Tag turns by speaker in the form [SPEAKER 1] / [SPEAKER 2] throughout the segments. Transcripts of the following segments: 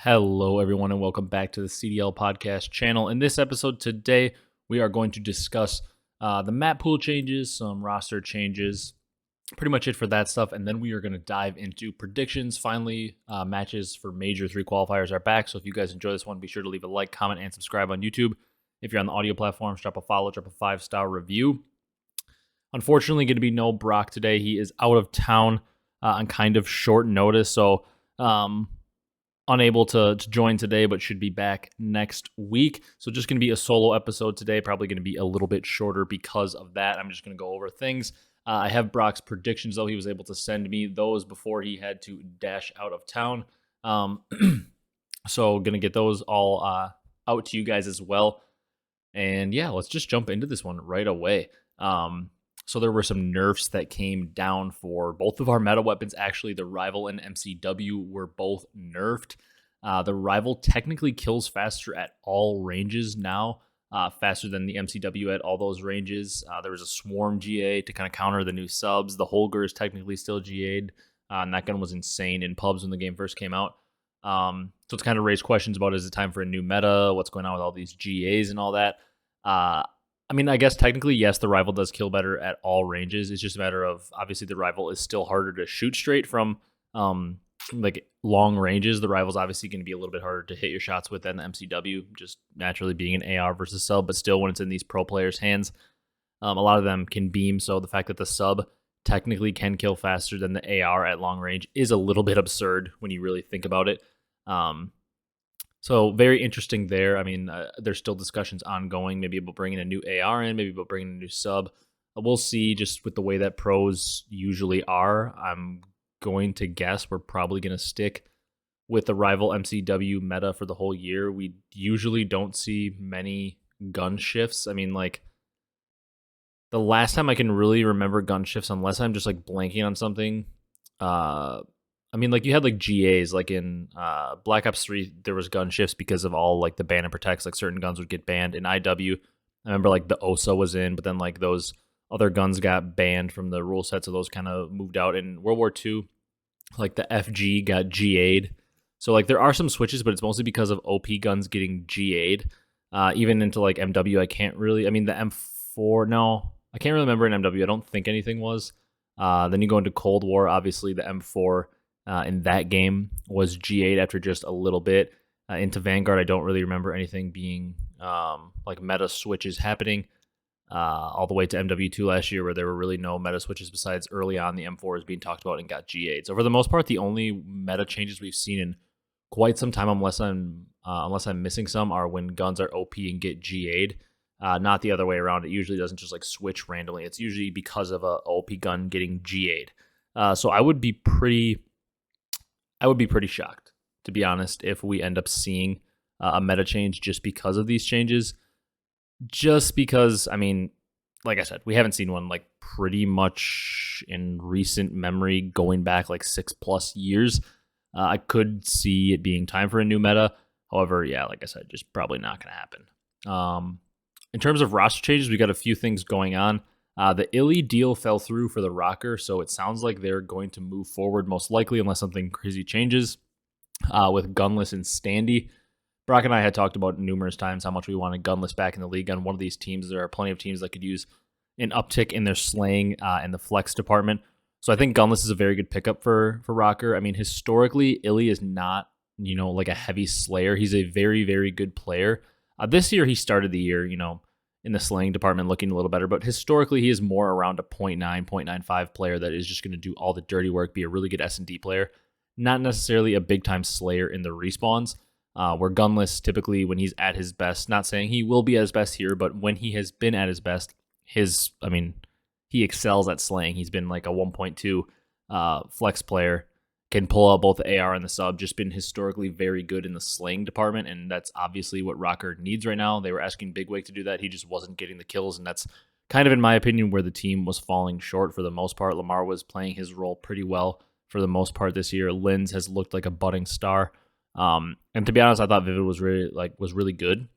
[SPEAKER 1] Hello, everyone, and welcome back to the CDL podcast channel. In this episode today, we are going to discuss the map pool changes, some roster changes, pretty much it for that stuff, and then we are going to dive into predictions. Finally, matches for Major 3 qualifiers are back, so if you guys enjoy this one, be sure to leave a like, comment, and subscribe on YouTube. If you're on the audio platforms, drop a follow, drop a 5-star review. Unfortunately, going to be no Brock today. He is out of town on kind of short notice, so unable to join today, but should be back next week. So just going to be a solo episode today, probably going to be a little bit shorter because of that. I'm just going to go over things. I have Brock's predictions, though. He was able to send me those before he had to dash out of town. So going to get those all out to you guys as well. And yeah, let's just jump into this one right away. So there were some nerfs that came down for both of our meta weapons. Actually, the Rival and MCW were both nerfed. The Rival technically kills faster at all ranges now, faster than the MCW at all those ranges. There was a Swarm GA to kind of counter the new subs. The Holger is technically still GA'd, and that gun was insane in pubs when the game first came out. So it's kind of raised questions about, is it time for a new meta? What's going on with all these GAs and all that? I mean, I guess technically, yes, the Rival does kill better at all ranges. It's just a matter of, obviously, the Rival is still harder to shoot straight from like long ranges. The Rival's obviously going to be a little bit harder to hit your shots with than the MCW, just naturally being an AR versus sub. But still, when it's in these pro players' hands, a lot of them can beam. So the fact that the sub technically can kill faster than the AR at long range is a little bit absurd when you really think about it. So very interesting there. I mean, there's still discussions ongoing, maybe about bringing a new AR in, maybe about bringing a new sub. We'll see just with the way that pros usually are. I'm going to guess we're probably going to stick with the Rival MCW meta for the whole year. We usually don't see many gun shifts. I mean, like, the last time I can really remember gun shifts, unless I'm just like blanking on something, I mean, like, you had like GAs, like in Black Ops 3, there was gun shifts because of all like the ban and protects, like certain guns would get banned. In IW, I remember like the OSA was in, but then like those other guns got banned from the rule set, so those kind of moved out. In World War II, like the FG got GA'd. So like there are some switches, but it's mostly because of OP guns getting GA'd. Even into like MW, I can't really, I mean the M4, no, I can't really remember in MW. I don't think anything was. Then you go into Cold War, obviously the M4 in that game was G8 after just a little bit. Into Vanguard, I don't really remember anything being like meta switches happening all the way to MW2 last year, where there were really no meta switches besides early on the M4 was being talked about and got G8. So for the most part, the only meta changes we've seen in quite some time, unless I'm missing some, are when guns are OP and get G8'd. Not the other way around. It usually doesn't just like switch randomly. It's usually because of a OP gun getting G8'd. So I would be pretty shocked, to be honest, if we end up seeing a meta change just because of these changes. Just because, I mean, like I said, we haven't seen one like pretty much in recent memory going back like 6+ years. I could see it being time for a new meta. However, yeah, like I said, just probably not going to happen. In terms of roster changes, we got a few things going on. The Illy deal fell through for the Rocker, so it sounds like they're going to move forward, most likely, unless something crazy changes, with Gunless and Standy. Brock and I had talked about numerous times how much we wanted Gunless back in the league on one of these teams. There are plenty of teams that could use an uptick in their slaying in the flex department. So I think Gunless is a very good pickup for Rocker. I mean, historically, Illy is not, like a heavy slayer. He's a very, very good player. This year, he started the year, in the slaying department looking a little better, but historically he is more around a 0.9, 0.95 player that is just going to do all the dirty work, be a really good S&D player, not necessarily a big-time slayer in the respawns, where Gunless typically, when he's at his best, not saying he will be at his best here, but when he has been at his best, he excels at slaying. He's been like a 1.2 flex player, can pull out both the AR and the sub, just been historically very good in the slaying department, and that's obviously what Rocker needs right now. They were asking Bigwig to do that. He just wasn't getting the kills, and that's kind of, in my opinion, where the team was falling short for the most part. Lamar was playing his role pretty well for the most part this year. Linz has looked like a budding star. And to be honest, I thought Vivid was really good.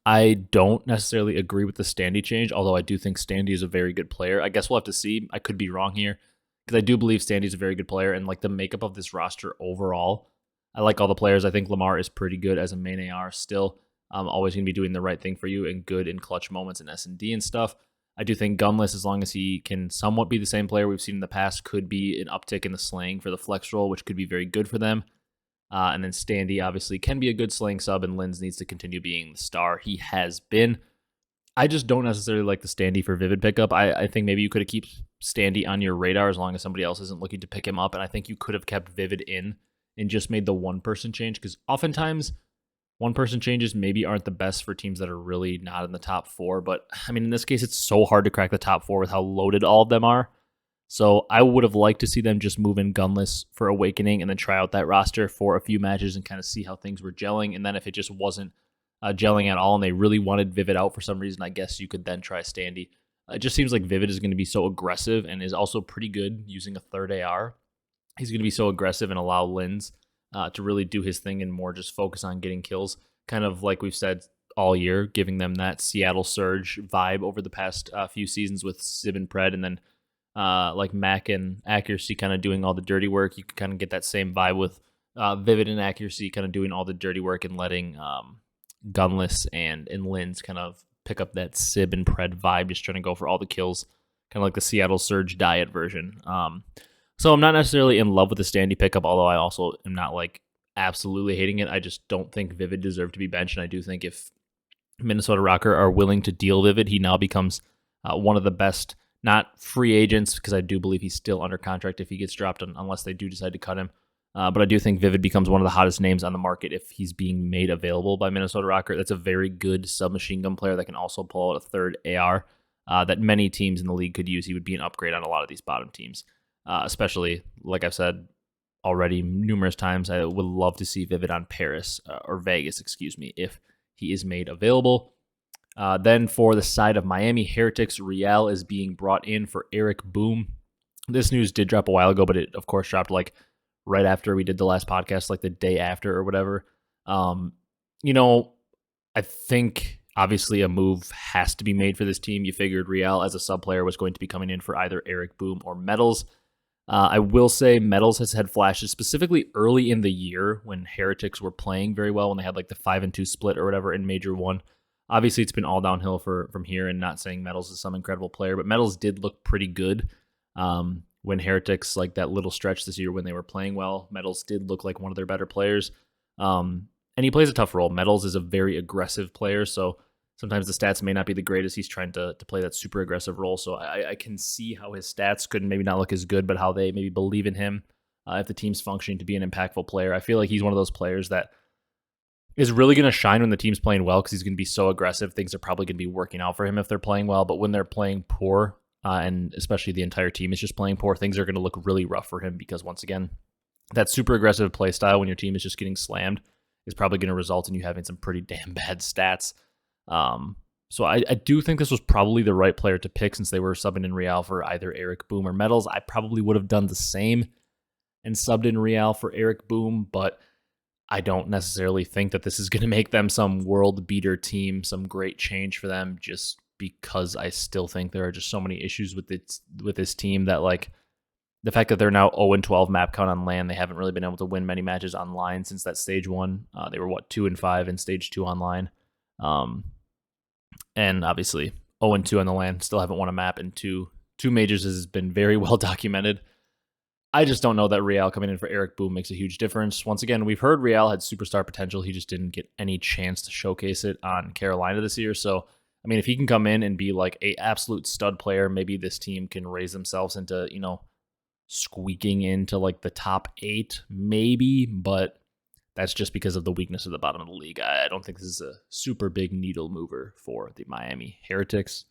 [SPEAKER 1] I don't necessarily agree with the Standy change, although I do think Standy is a very good player. I guess we'll have to see. I could be wrong here, because I do believe Standy is a very good player, and like the makeup of this roster overall, I like all the players. I think Lamar is pretty good as a main AR still. Always going to be doing the right thing for you and good in clutch moments in S&D and stuff. I do think Gunless, as long as he can somewhat be the same player we've seen in the past, could be an uptick in the slaying for the flex role, which could be very good for them. And then Standy obviously can be a good slaying sub, and Lins needs to continue being the star he has been. I just don't necessarily like the Standy for Vivid pickup. I think maybe you could have kept Standy on your radar as long as somebody else isn't looking to pick him up, and I think you could have kept Vivid in and just made the one-person change, because oftentimes one-person changes maybe aren't the best for teams that are really not in the top 4, but I mean, in this case, it's so hard to crack the top 4 with how loaded all of them are. So I would have liked to see them just move in Gunless for Awakening and then try out that roster for a few matches and kind of see how things were gelling. And then if it just wasn't gelling at all and they really wanted Vivid out for some reason, I guess you could then try Standy. It just seems like Vivid is going to be so aggressive and is also pretty good using a third AR. He's going to be so aggressive and allow Lins to really do his thing and more just focus on getting kills. Kind of like we've said all year, giving them that Seattle Surge vibe over the past few seasons with Sib and Pred, and then like Mac and Accuracy kind of doing all the dirty work. You can kind of get that same vibe with Vivid and Accuracy kind of doing all the dirty work and letting Gunless and Lins kind of pick up that Sib and Pred vibe, just trying to go for all the kills, kind of like the Seattle Surge diet version. So I'm not necessarily in love with the Standy pickup, although I also am not like absolutely hating it. I just don't think Vivid deserved to be benched, and I do think if Minnesota Rocker are willing to deal Vivid, he now becomes one of the best, not free agents, because I do believe he's still under contract if he gets dropped, unless they do decide to cut him. But I do think Vivid becomes one of the hottest names on the market if he's being made available by Minnesota Rocker. That's a very good submachine gun player that can also pull out a third AR that many teams in the league could use. He would be an upgrade on a lot of these bottom teams, especially, like I've said already numerous times, I would love to see Vivid on Paris, or Vegas, excuse me, if he is made available. Then for the side of Miami, Heretics, Real is being brought in for Eric Boom. This news did drop a while ago, but it, of course, dropped like right after we did the last podcast, like the day after or whatever. I think obviously a move has to be made for this team. You figured Real as a sub player was going to be coming in for either Eric Boom or Metals. I will say Metals has had flashes, specifically early in the year when Heretics were playing very well, when they had like the 5-2 split or whatever in Major 1. Obviously, it's been all downhill from here, and not saying Metals is some incredible player, but Metals did look pretty good when Heretics, like that little stretch this year when they were playing well. Metals did look like one of their better players, and he plays a tough role. Metals is a very aggressive player, so sometimes the stats may not be the greatest. He's trying to play that super aggressive role, so I can see how his stats could maybe not look as good, but how they maybe believe in him if the team's functioning to be an impactful player. I feel like he's one of those players that is really going to shine when the team's playing well, because he's going to be so aggressive. Things are probably going to be working out for him if they're playing well, but when they're playing poor, and especially the entire team is just playing poor, things are going to look really rough for him, because once again, that super aggressive play style when your team is just getting slammed is probably going to result in you having some pretty damn bad stats. So I do think this was probably the right player to pick, since they were subbing in Real for either Eric Boom or Metals. I probably would have done the same and subbed in Real for Eric Boom, but I don't necessarily think that this is going to make them some world beater team, some great change for them, just because I still think there are just so many issues with this team that, like, the fact that they're now 0-12 map count on LAN, they haven't really been able to win many matches online since that stage 1. They were 2-5 in stage 2 online. And obviously 0-2 on the LAN, still haven't won a map in two majors has been very well documented. I just don't know that Real coming in for Eric Boom makes a huge difference. Once again, we've heard Real had superstar potential. He just didn't get any chance to showcase it on Carolina this year. So, I mean, if he can come in and be like a absolute stud player, maybe this team can raise themselves into, squeaking into like the top 8, maybe, but that's just because of the weakness of the bottom of the league. I don't think this is a super big needle mover for the Miami Heretics.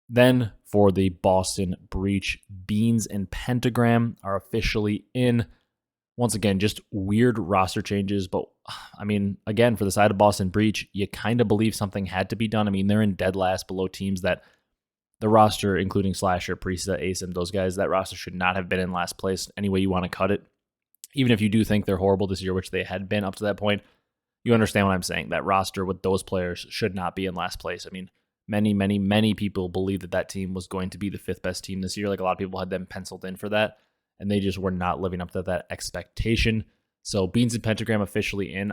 [SPEAKER 1] Then for the Boston Breach, Beans and Pentagram are officially in. Once again, just weird roster changes, but I mean, again, for the side of Boston Breach, you kind of believe something had to be done. I mean, they're in dead last below teams that the roster, including Slasher, Priesta, Asim, those guys, that roster should not have been in last place any way you want to cut it. Even if you do think they're horrible this year, which they had been up to that point, you understand what I'm saying. That roster with those players should not be in last place. I mean, many people believe that team was going to be the 5th best team this year. Like, a lot of people had them penciled in for that, and they just were not living up to that expectation. So Beans and Pentagram officially in.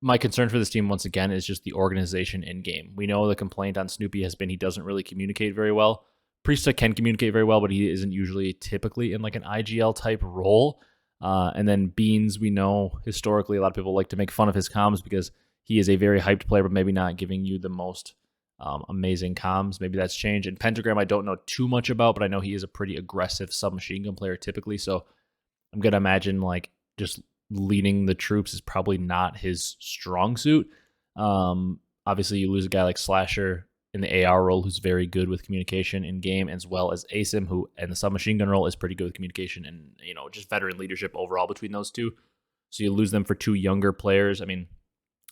[SPEAKER 1] My concern for this team, once again, is just the organization in game. We know the complaint on Snoopy has been he doesn't really communicate very well. Priesthood can communicate very well, but he isn't usually typically in like an IGL type role. And then Beans, we know historically a lot of people like to make fun of his comms because he is a very hyped player, but maybe not giving you the most amazing comms. Maybe that's changed. And Pentagram, I don't know too much about, but I know he is a pretty aggressive submachine gun player typically. So I'm going to imagine like just leading the troops is probably not his strong suit. Obviously, you lose a guy like Slasher in the AR role who's very good with communication in game, as well as Asim, who in the submachine gun role is pretty good with communication and, you know, just veteran leadership overall between those two. So you lose them for two younger players. I mean,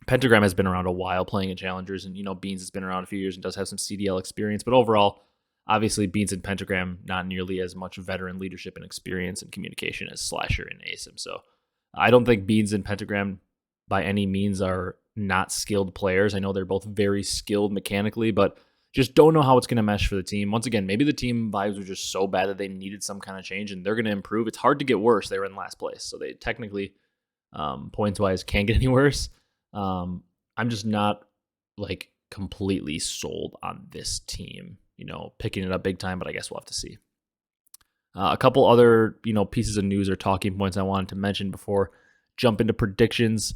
[SPEAKER 1] Pentagram has been around a while playing in Challengers, and, you know, Beans has been around a few years and does have some CDL experience. But overall, obviously, Beans and Pentagram, not nearly as much veteran leadership and experience and communication as Slasher and Asim. So I don't think Beans and Pentagram by any means are not skilled players. I know they're both very skilled mechanically, but just don't know how it's going to mesh for the team. Once again, maybe the team vibes were just so bad that they needed some kind of change, and they're going to improve. It's hard to get worse. They were in last place, so they technically, points-wise, can't get any worse. I'm just not like completely sold on this team, you know, picking it up big time, but I guess we'll have to see. A couple other, you know, pieces of news or talking points I wanted to mention before jump into predictions.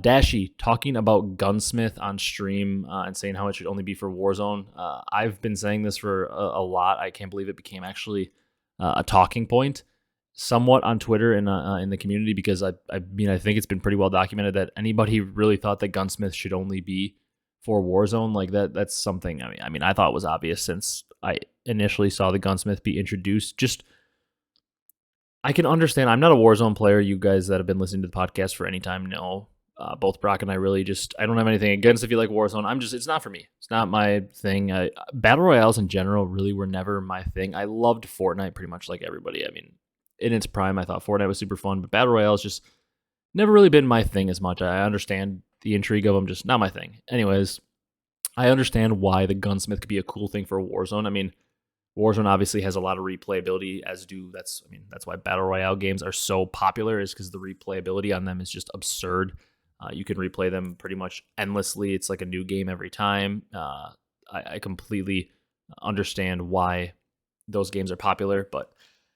[SPEAKER 1] Dashy talking about Gunsmith on stream and saying how it should only be for Warzone. I've been saying this for a lot. I can't believe it became actually a talking point somewhat on Twitter and in the community, because I mean, I think it's been pretty well documented that anybody really thought that Gunsmith should only be for Warzone. Like that's something, I mean, I thought was obvious since I initially saw the Gunsmith be introduced. Just, I can understand. I'm not a Warzone player. You guys that have been listening to the podcast for any time know. Both Brock and I really just, I don't have anything against if you like Warzone. It's not for me. It's not my thing. Battle Royales in general really were never my thing. I loved Fortnite pretty much like everybody. I mean, in its prime, I thought Fortnite was super fun, but Battle Royales just never really been my thing as much. I understand the intrigue of them, just not my thing. Anyways, I understand why the Gunsmith could be a cool thing for Warzone. I mean, Warzone obviously has a lot of replayability, that's why Battle Royale games are so popular, is because the replayability on them is just absurd. You can replay them pretty much endlessly. It's like a new game every time. I completely understand why those games are popular, but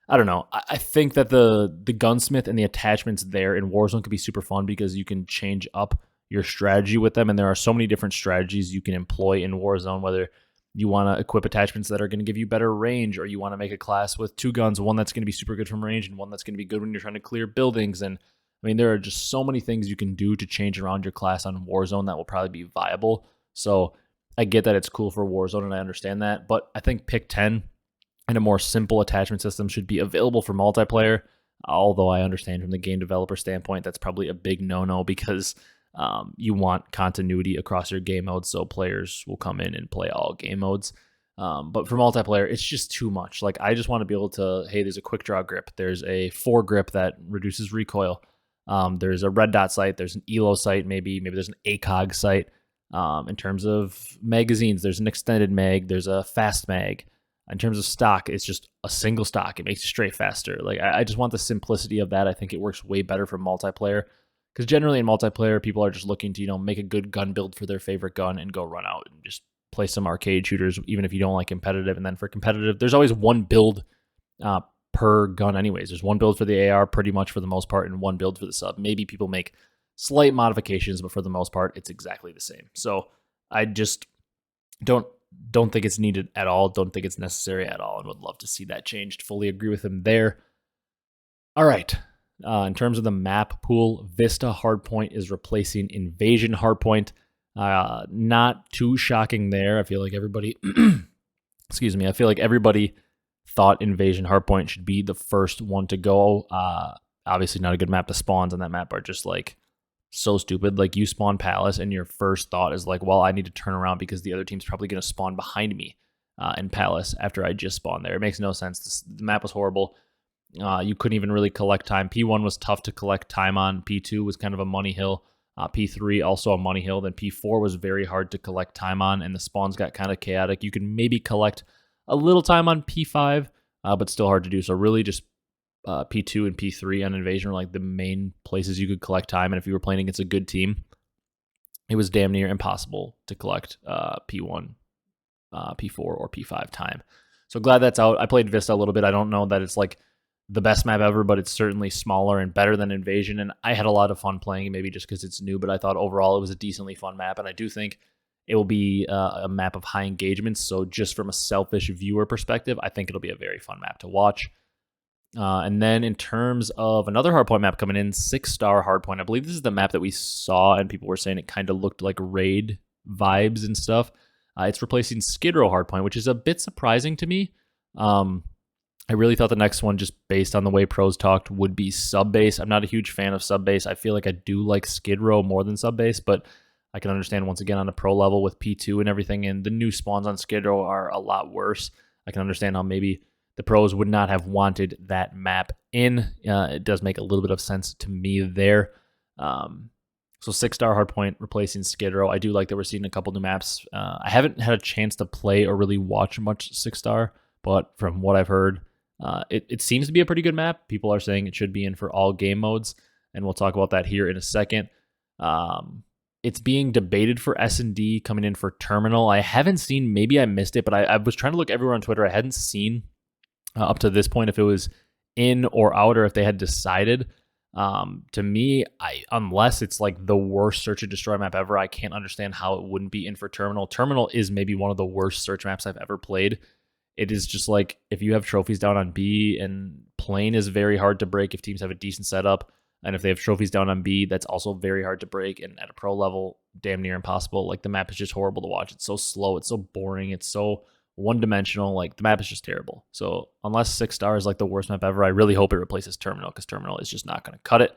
[SPEAKER 1] I don't know. I think that the Gunsmith and the attachments there in Warzone could be super fun because you can change up your strategy with them, and there are so many different strategies you can employ in Warzone, whether you want to equip attachments that are going to give you better range, or you want to make a class with two guns, one that's going to be super good from range and one that's going to be good when you're trying to clear buildings. And I mean, there are just so many things you can do to change around your class on Warzone that will probably be viable. So I get that it's cool for Warzone, and I understand that, but I think pick 10 and a more simple attachment system should be available for multiplayer, although I understand from the game developer standpoint that's probably a big no-no, because you want continuity across your game modes, so players will come in and play all game modes. But for multiplayer, it's just too much. Like, I just want to be able to, hey, there's a quick draw grip, there's a foregrip that reduces recoil, there's a red dot sight, there's an ELO sight, maybe there's an ACOG sight. In terms of magazines, there's an extended mag, there's a fast mag. In terms of stock, it's just a single stock. It makes you straight faster. Like, I just want the simplicity of that. I think it works way better for multiplayer, because generally in multiplayer, people are just looking to, you know, make a good gun build for their favorite gun and go run out and just play some arcade shooters, even if you don't like competitive. And then for competitive, there's always one build per gun anyways. There's one build for the AR pretty much for the most part, and one build for the sub. Maybe people make slight modifications, but for the most part, it's exactly the same. So I just don't think it's needed at all. Don't think it's necessary at all, and would love to see that changed. Fully agree with him there. All right. In terms of the map pool, Vista Hardpoint is replacing Invasion Hardpoint. Not too shocking there. I feel like everybody, excuse me, I feel like everybody thought Invasion Hardpoint should be the first one to go. Obviously not a good map. The spawns on that map are just like so stupid. Like, you spawn Palace and your first thought is like, well, I need to turn around because the other team's probably going to spawn behind me in Palace after I just spawned there. It makes no sense. The map was horrible. You couldn't even really collect time. P1 was tough to collect time on. P2 was kind of a money hill. P3 also a money hill. Then P4 was very hard to collect time on, and the spawns got kind of chaotic. You can maybe collect a little time on P5, but still hard to do. So really just P2 and P3 on Invasion were like the main places you could collect time. And if you were playing against a good team, it was damn near impossible to collect P1, P4, or P5 time. So glad that's out. I played Vista a little bit. I don't know that it's like the best map ever, but it's certainly smaller and better than Invasion. And I had a lot of fun playing it, maybe just because it's new, but I thought overall it was a decently fun map. And I do think it will be a map of high engagement. So just from a selfish viewer perspective, I think it'll be a very fun map to watch. And then in terms of another Hardpoint map coming in, 6-star Hardpoint. I believe this is the map that we saw, and people were saying it kind of looked like raid vibes and stuff. It's replacing Skid Row Hardpoint, which is a bit surprising to me. I really thought the next one, just based on the way pros talked, would be sub-base. I'm not a huge fan of sub-base. I feel like I do like Skid Row more than sub-base, but I can understand once again on a pro level with P2 and everything, and the new spawns on Skid Row are a lot worse. I can understand how maybe the pros would not have wanted that map in. It does make a little bit of sense to me there. So 6-star Hardpoint replacing Skid Row. I do like that we're seeing a couple new maps. I haven't had a chance to play or really watch much 6-star, but from what I've heard, it seems to be a pretty good map. People are saying it should be in for all game modes, and we'll talk about that here in a second. It's being debated for S&D coming in for Terminal. I haven't seen, maybe I missed it, but I was trying to look everywhere on Twitter. I hadn't seen up to this point if it was in or out or if they had decided. To me, unless it's like the worst search and destroy map ever, I can't understand how it wouldn't be in for Terminal. Terminal is maybe one of the worst search maps I've ever played. It is just like if you have trophies down on B, and plane is very hard to break if teams have a decent setup. And if they have trophies down on B, that's also very hard to break. And at a pro level, damn near impossible. Like the map is just horrible to watch. It's so slow. It's so boring. It's so one-dimensional. Like the map is just terrible. So unless 6-star is like the worst map ever, I really hope it replaces Terminal, because Terminal is just not going to cut it.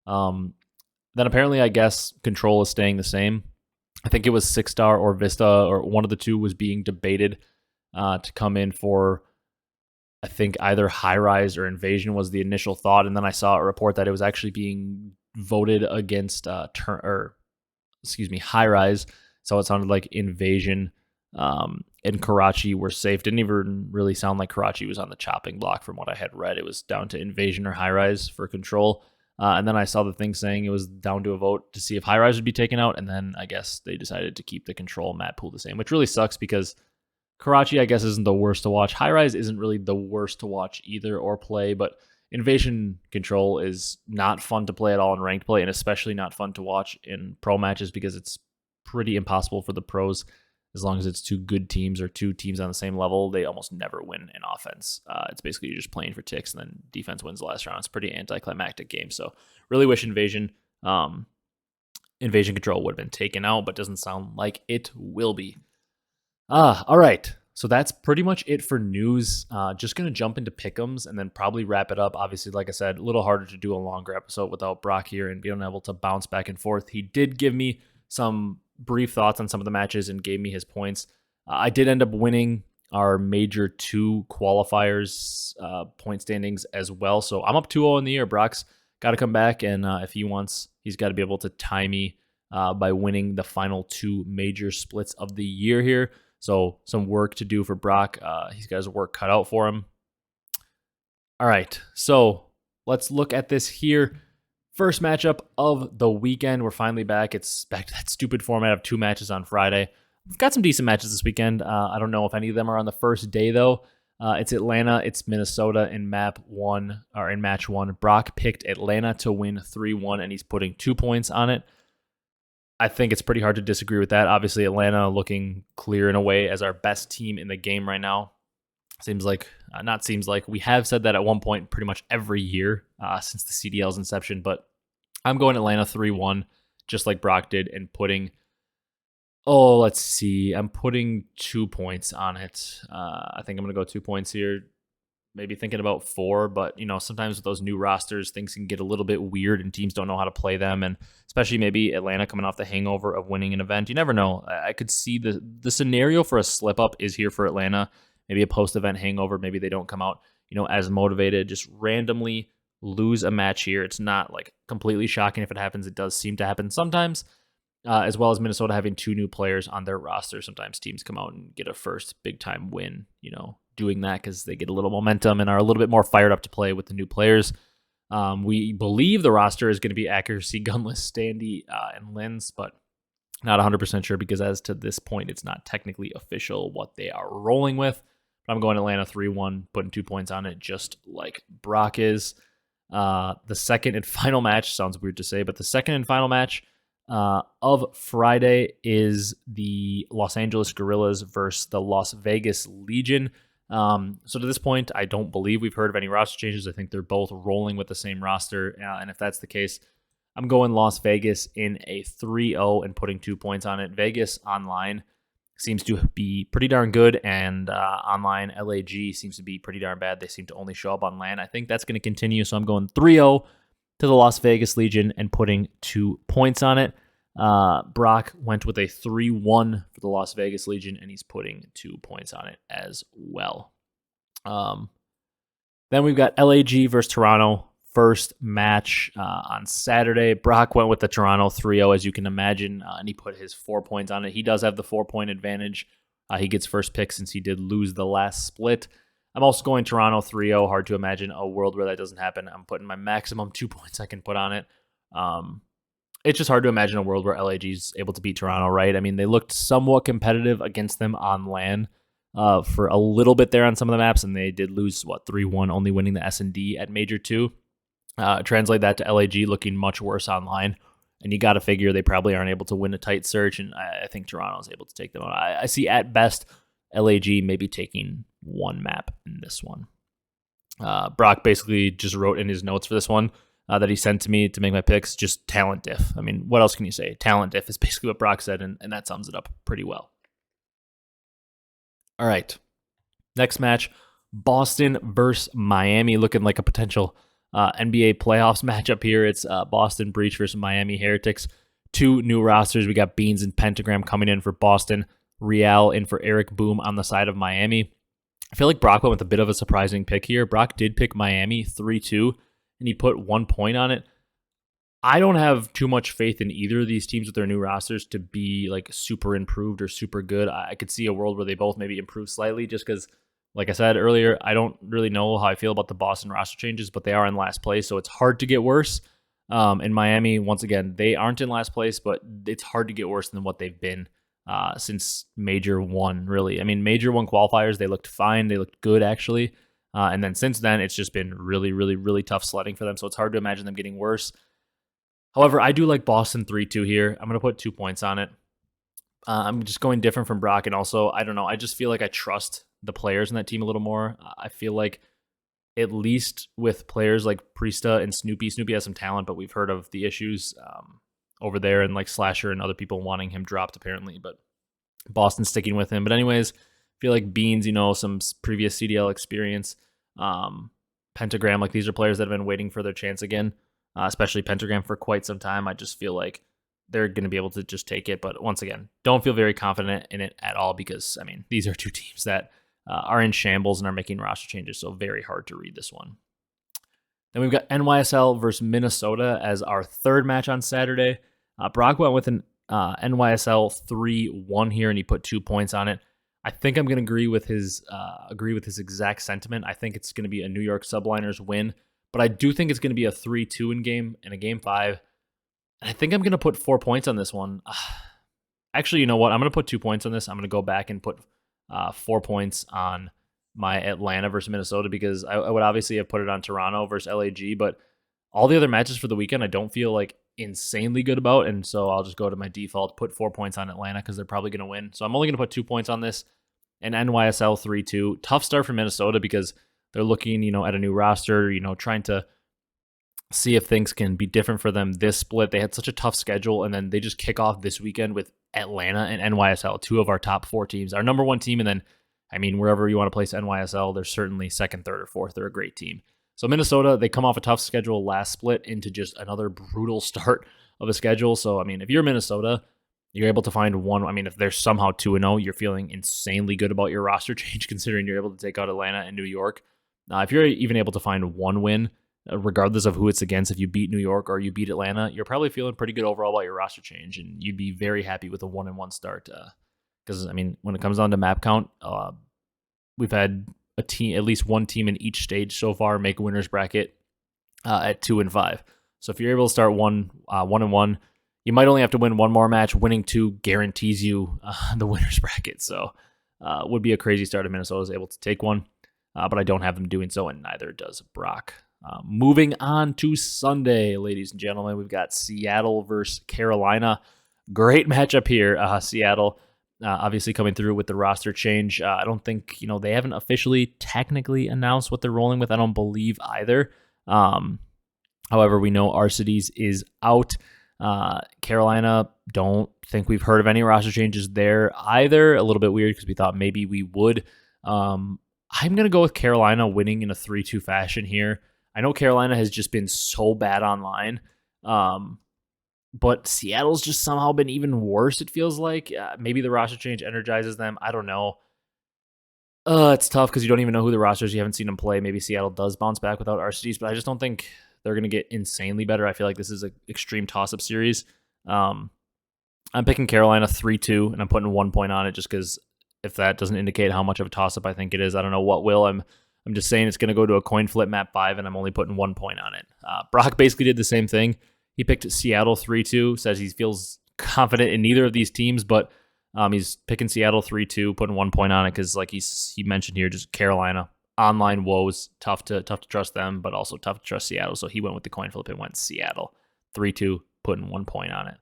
[SPEAKER 1] Then apparently, I guess Control is staying the same. I think it was 6-star or Vista, or one of the two was being debated to come in for, I think either High Rise or Invasion was the initial thought. And then I saw a report that it was actually being voted against High Rise. So it sounded like Invasion and Karachi were safe. Didn't even really sound like Karachi was on the chopping block from what I had read. It was down to Invasion or High Rise for Control. And then I saw the thing saying it was down to a vote to see if High Rise would be taken out. And then I guess they decided to keep the Control map pool the same, which really sucks because Karachi, I guess, isn't the worst to watch. High Rise isn't really the worst to watch either or play, but Invasion Control is not fun to play at all in ranked play, and especially not fun to watch in pro matches because it's pretty impossible for the pros. As long as it's two good teams or two teams on the same level, they almost never win in offense. It's basically you're just playing for ticks, and then defense wins the last round. It's a pretty anticlimactic game. So really wish Invasion Control would have been taken out, but doesn't sound like it will be. All right. So that's pretty much it for news. Just going to jump into pick'ems and then probably wrap it up. Obviously, like I said, a little harder to do a longer episode without Brock here and being able to bounce back and forth. He did give me some brief thoughts on some of the matches and gave me his points. I did end up winning our major 2 qualifiers point standings as well. So I'm up 2-0 in the year. Brock's got to come back, and if he wants, he's got to be able to tie me by winning the final 2 major splits of the year here. So some work to do for Brock. He's got his work cut out for him. All right, so let's look at this here. First matchup of the weekend. We're finally back. It's back to that stupid format of 2 matches on Friday. We've got some decent matches this weekend. I don't know if any of them are on the first day, though. It's Atlanta. It's Minnesota in match 1. Brock picked Atlanta to win 3-1, and he's putting 2 points on it. I think it's pretty hard to disagree with that. Obviously, Atlanta looking clear in a way as our best team in the game right now. We have said that at one point pretty much every year since the CDL's inception, but I'm going Atlanta 3-1, just like Brock did, and I'm putting 2 points on it. I think I'm going to go 2 points here. Maybe thinking about 4, but sometimes with those new rosters, things can get a little bit weird and teams don't know how to play them. And especially maybe Atlanta coming off the hangover of winning an event. You never know. I could see the scenario for a slip up is here for Atlanta. Maybe a post-event hangover. Maybe they don't come out, as motivated, just randomly lose a match here. It's not like completely shocking if it happens. It does seem to happen sometimes. as well as Minnesota having 2 new players on their roster. Sometimes teams come out and get a first big-time win, doing that because they get a little momentum and are a little bit more fired up to play with the new players. We believe the roster is going to be Accuracy, Gunless, Standy, and Lins, but not 100% sure because as to this point, it's not technically official what they are rolling with. But I'm going Atlanta 3-1, putting 2 points on it, just like Brock is. The second and final match, sounds weird to say, but the second and final match of Friday is the Los Angeles Guerrillas versus the Las Vegas Legion. So to this point, I don't believe we've heard of any roster changes. I think they're both rolling with the same roster. And if that's the case, I'm going Las Vegas in a 3-0 and putting 2 points on it. Vegas online seems to be pretty darn good, and online LAG seems to be pretty darn bad. They seem to only show up on LAN. I think that's going to continue, so I'm going 3-0 to the Las Vegas Legion and putting 2 points on it. Brock went with a 3-1 for the Las Vegas Legion, and he's putting 2 points on it as well. Then we've got LAG versus Toronto. First match on Saturday. Brock went with the Toronto 3-0, as you can imagine, and he put his 4 points on it. He does have the 4-point advantage. He gets first pick since he did lose the last split. I'm also going Toronto 3-0. Hard to imagine a world where that doesn't happen. I'm putting my maximum 2 points I can put on it. It's just hard to imagine a world where LAG is able to beat Toronto, right? I mean, they looked somewhat competitive against them on LAN for a little bit there on some of the maps, and they did lose, 3-1, only winning the S&D at Major 2. Translate that to LAG looking much worse online, and you got to figure they probably aren't able to win a tight search, and I think Toronto is able to take them out. I see at best LAG maybe taking one map in this one. Brock basically just wrote in his notes for this one that he sent to me to make my picks, just talent diff. I mean, what else can you say? Talent diff is basically what Brock said, and that sums it up pretty well. All right, next match, Boston versus Miami, looking like a potential NBA playoffs matchup here. It's Boston Breach versus Miami Heretics. 2 new rosters. We got Beans and Pentagram coming in for Boston. Real in for Eric Boom on the side of Miami. I feel like Brock went with a bit of a surprising pick here. Brock did pick Miami 3-2, and he put 1 point on it. I don't have too much faith in either of these teams with their new rosters to be like super improved or super good. I could see a world where they both maybe improve slightly just because, like I said earlier, I don't really know how I feel about the Boston roster changes, but they are in last place, so it's hard to get worse. In Miami, once again, they aren't in last place, but it's hard to get worse than what they've been since Major 1, really. I mean, Major 1 qualifiers, they looked fine. They looked good, actually. And then since then, it's just been really, really, really tough sledding for them, so it's hard to imagine them getting worse. However, I do like Boston 3-2 here. I'm going to put 2 points on it. I'm just going different from Brock, and also, I don't know, I just feel like I trust the players in that team a little more. I feel like at least with players like Priesta and Snoopy has some talent, but we've heard of the issues over there and like Slasher and other people wanting him dropped apparently, but Boston's sticking with him. But anyways, I feel like Beans, some previous CDL experience, Pentagram, like these are players that have been waiting for their chance again, especially Pentagram for quite some time. I just feel like they're going to be able to just take it. But once again, don't feel very confident in it at all because, I mean, these are 2 teams that are in shambles and are making roster changes, so very hard to read this one. Then we've got NYSL versus Minnesota as our third match on Saturday. Brock went with an NYSL 3-1 here, and he put 2 points on it. I think I'm going to agree with his exact sentiment. I think it's going to be a New York Subliners win, but I do think it's going to be a 3-2 in a game 5. And I think I'm going to put 4 points on this one. Actually, you know what? I'm going to put 2 points on this. I'm going to go back and put 4 points on my Atlanta versus Minnesota because I would obviously have put it on Toronto versus LAG, but all the other matches for the weekend I don't feel like insanely good about, and so I'll just go to my default, put 4 points on Atlanta because they're probably going to win. So I'm only going to put 2 points on this, and NYSL 3-2. Tough start for Minnesota because they're looking, at a new roster, trying to see if things can be different for them this split. They had such a tough schedule, and then they just kick off this weekend with Atlanta and NYSL, 2 of our top 4 teams. Our number 1 team, and then, I mean, wherever you want to place NYSL, they're certainly second, third, or fourth. They're a great team. So Minnesota, they come off a tough schedule last split into just another brutal start of a schedule. So, I mean, if you're Minnesota, you're able to find one. I mean, if they're somehow 2-0, you're feeling insanely good about your roster change considering you're able to take out Atlanta and New York. If you're even able to find one win regardless of who it's against, if you beat New York or you beat Atlanta, you're probably feeling pretty good overall about your roster change, and you'd be very happy with a 1-1 start. Because I mean, when it comes down to map count, we've had a team, at least one team in each stage so far, make a winners bracket at 2 and 5. So if you're able to start 1-1, you might only have to win one more match. Winning 2 guarantees you the winners bracket. So would be a crazy start if Minnesota is able to take one, but I don't have them doing so, and neither does Brock. Moving on to Sunday, ladies and gentlemen, we've got Seattle versus Carolina. Great matchup here. Seattle obviously coming through with the roster change. I don't think, they haven't officially technically announced what they're rolling with. I don't believe either. However, we know Arcitys is out. Carolina, don't think we've heard of any roster changes there either. A little bit weird because we thought maybe we would. I'm going to go with Carolina winning in a 3-2 fashion here. I know Carolina has just been so bad online, but Seattle's just somehow been even worse, it feels like. Maybe the roster change energizes them. I don't know. It's tough because you don't even know who the roster is. You haven't seen them play. Maybe Seattle does bounce back without Arcitys, but I just don't think they're going to get insanely better. I feel like this is an extreme toss-up series. I'm picking Carolina 3-2, and I'm putting 1 point on it just because if that doesn't indicate how much of a toss-up I think it is, I don't know what will. I'm just saying it's going to go to a coin flip map 5, and I'm only putting 1 point on it. Brock basically did the same thing. He picked Seattle 3-2, says he feels confident in neither of these teams, but he's picking Seattle 3-2, putting 1 point on it because, like he mentioned here, just Carolina. Online woes, tough to trust them, but also tough to trust Seattle. So he went with the coin flip and went Seattle 3-2, putting 1 point on it.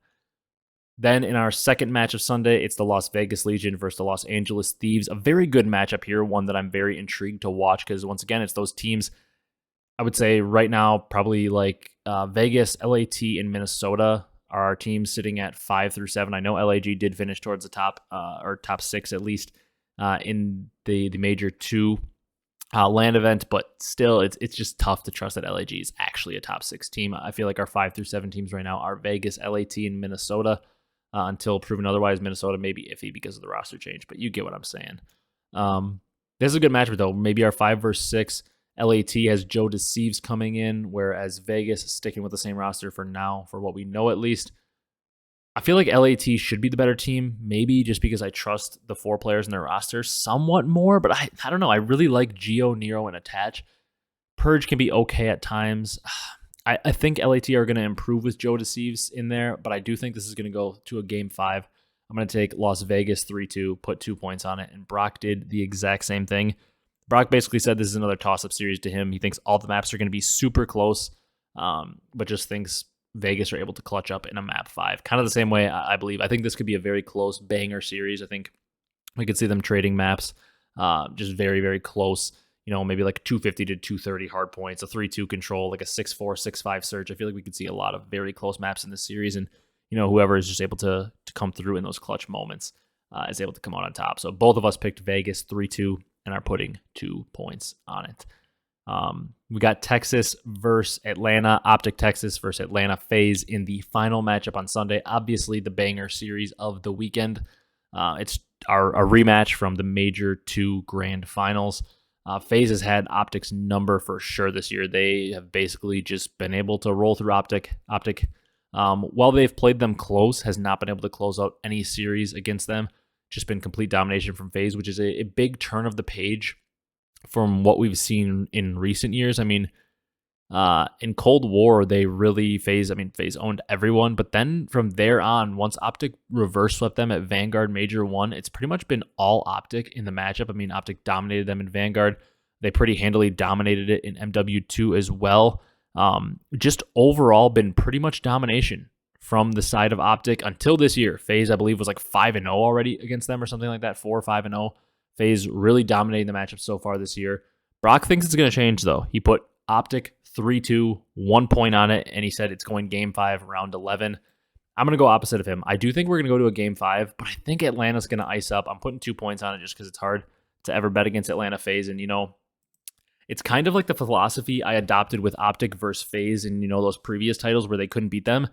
[SPEAKER 1] Then in our second match of Sunday, it's the Las Vegas Legion versus the Los Angeles Thieves. A very good matchup here, one that I'm very intrigued to watch because, once again, it's those teams, I would say right now, probably like Vegas, LAT, and Minnesota are our teams sitting at 5 through 7. I know LAG did finish towards the top, or top 6 at least, in the Major 2 land event, but still, it's just tough to trust that LAG is actually a top 6 team. I feel like our 5 through 7 teams right now are Vegas, LAT, and Minnesota. Until proven otherwise, Minnesota may be iffy because of the roster change, but you get what I'm saying. This is a good matchup, though. Maybe our 5 versus 6. LAT has Joe Deceives coming in, whereas Vegas is sticking with the same roster for now, for what we know at least. I feel like LAT should be the better team, maybe just because I trust the 4 players in their roster somewhat more, but I don't know. I really like Geo, Nero, and Attach. Purge can be okay at times. I think LAT are going to improve with Joe Deceives in there, but I do think this is going to go to a game 5. I'm going to take Las Vegas 3-2, put 2 points on it, and Brock did the exact same thing. Brock basically said this is another toss-up series to him. He thinks all the maps are going to be super close, but just thinks Vegas are able to clutch up in a map 5. Kind of the same way, I believe. I think this could be a very close banger series. I think we could see them trading maps, just very, very close. Maybe like 250 to 230 hard points, a 3-2 control, like a 6-4, 6-5 search. I feel like we could see a lot of very close maps in this series, and whoever is just able to come through in those clutch moments is able to come out on top. So both of us picked Vegas 3-2 and are putting 2 points on it. We got Texas versus Atlanta, OpTic Texas versus Atlanta Faze in the final matchup on Sunday. Obviously, the banger series of the weekend. It's a rematch from the Major 2 Grand Finals. Faze has had OpTic's number for sure this year. They have basically just been able to roll through OpTic. OpTic, while they've played them close, has not been able to close out any series against them. Just been complete domination from Faze, which is a big turn of the page from what we've seen in recent years. I mean, in Cold War, they really Faze owned everyone, but then from there on, once OpTic reverse swept them at Vanguard Major 1, it's pretty much been all OpTic in the matchup. I mean, OpTic dominated them in Vanguard. They pretty handily dominated it in MW2 as well. Just overall been pretty much domination from the side of OpTic until this year. Faze, I believe, was like 5-0 already against them or something like that, 4-5-0. Faze really dominating the matchup so far this year. Brock thinks it's going to change, though. He put OpTic 3-2, 1 point on it, and he said it's going game 5, round 11. I'm going to go opposite of him. I do think we're going to go to a game 5, but I think Atlanta's going to ice up. I'm putting 2 points on it just because it's hard to ever bet against Atlanta Faze, and it's kind of like the philosophy I adopted with OpTic versus Faze in those previous titles where they couldn't beat them.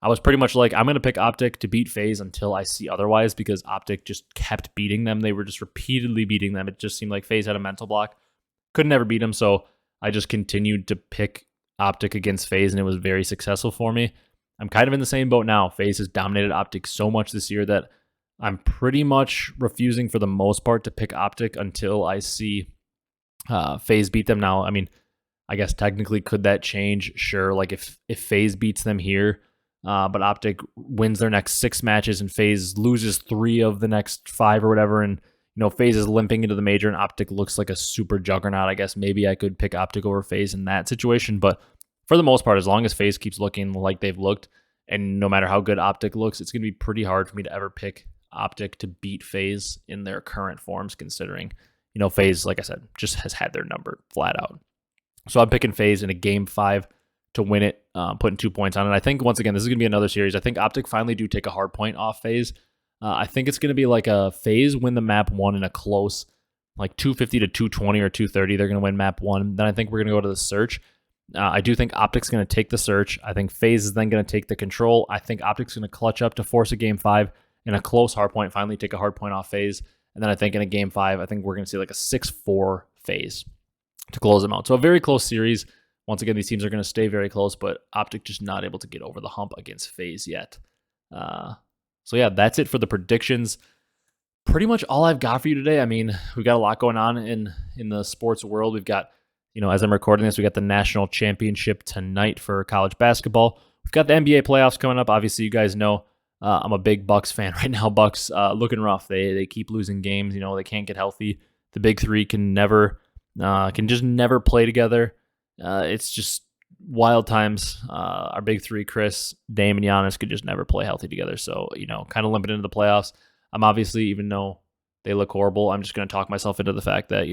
[SPEAKER 1] I was pretty much like, I'm going to pick OpTic to beat Faze until I see otherwise, because OpTic just kept beating them. They were just repeatedly beating them. It just seemed like Faze had a mental block. Couldn't ever beat them, so I just continued to pick OpTic against Faze, and it was very successful for me. I'm kind of in the same boat now. Faze has dominated OpTic so much this year that I'm pretty much refusing for the most part to pick OpTic until I see Faze beat them. Now, I mean, I guess technically could that change? Sure. Like if Faze beats them here, but OpTic wins their next 6 matches and Faze loses 3 of the next 5 or whatever, and Faze is limping into the major and OpTic looks like a super juggernaut, I guess maybe I could pick OpTic over Faze in that situation. But for the most part, as long as Faze keeps looking like they've looked, and no matter how good OpTic looks, it's going to be pretty hard for me to ever pick OpTic to beat Faze in their current forms, considering, Faze, like I said, just has had their number flat out. So I'm picking Faze in a game 5 to win it, putting 2 points on it. I think, once again, this is going to be another series. I think OpTic finally do take a hard point off Faze. I think it's going to be like a Faze win the map 1 in a close, like 250 to 220 or 230. They're going to win map 1. Then I think we're going to go to the search. I do think OpTic's going to take the search. I think Faze is then going to take the control. I think OpTic's going to clutch up to force a game 5 in a close hardpoint, finally take a hardpoint off Faze. And then I think in a game 5, I think we're going to see like a 6-4 Faze to close them out. So a very close series. Once again, these teams are going to stay very close, but OpTic just not able to get over the hump against Faze yet. So yeah, that's it for the predictions. Pretty much all I've got for you today. I mean, we got a lot going on in the sports world. We've got, as I'm recording this, we got the national championship tonight for college basketball. We've got the NBA playoffs coming up. Obviously, you guys know I'm a big Bucks fan right now. Bucks looking rough. They keep losing games. They can't get healthy. The big three can just never play together. It's just wild times. Our big three, Chris, Dame, and Giannis, could just never play healthy together. So, kind of limping into the playoffs. I'm obviously, even though they look horrible, I'm just going to talk myself into the fact that,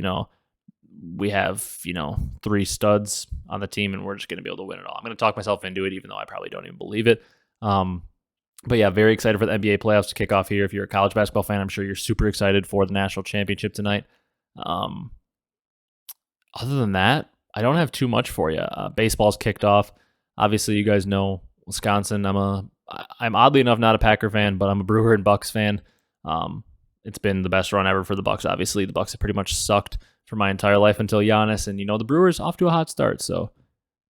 [SPEAKER 1] we have, 3 studs on the team and we're just going to be able to win it all. I'm going to talk myself into it, even though I probably don't even believe it. But yeah, very excited for the NBA playoffs to kick off here. If you're a college basketball fan, I'm sure you're super excited for the national championship tonight. Other than that, I don't have too much for you. Baseball's kicked off. Obviously, you guys know Wisconsin. I'm oddly enough not a Packer fan, but I'm a Brewer and Bucks fan. It's been the best run ever for the Bucks. Obviously, the Bucks have pretty much sucked for my entire life until Giannis, and the Brewers off to a hot start. So,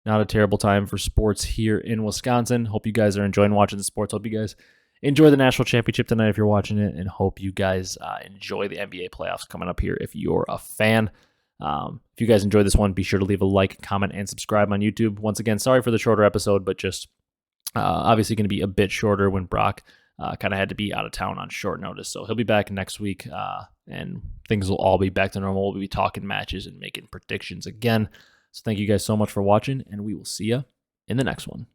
[SPEAKER 1] not a terrible time for sports here in Wisconsin. Hope you guys are enjoying watching the sports. Hope you guys enjoy the national championship tonight if you're watching it, and hope you guys enjoy the NBA playoffs coming up here if you're a fan. If you guys enjoyed this one, be sure to leave a like, comment, and subscribe on YouTube. Once again, sorry for the shorter episode, but just obviously going to be a bit shorter when Brock kind of had to be out of town on short notice. So he'll be back next week, and things will all be back to normal. We'll be talking matches and making predictions again. So thank you guys so much for watching, and we will see you in the next one.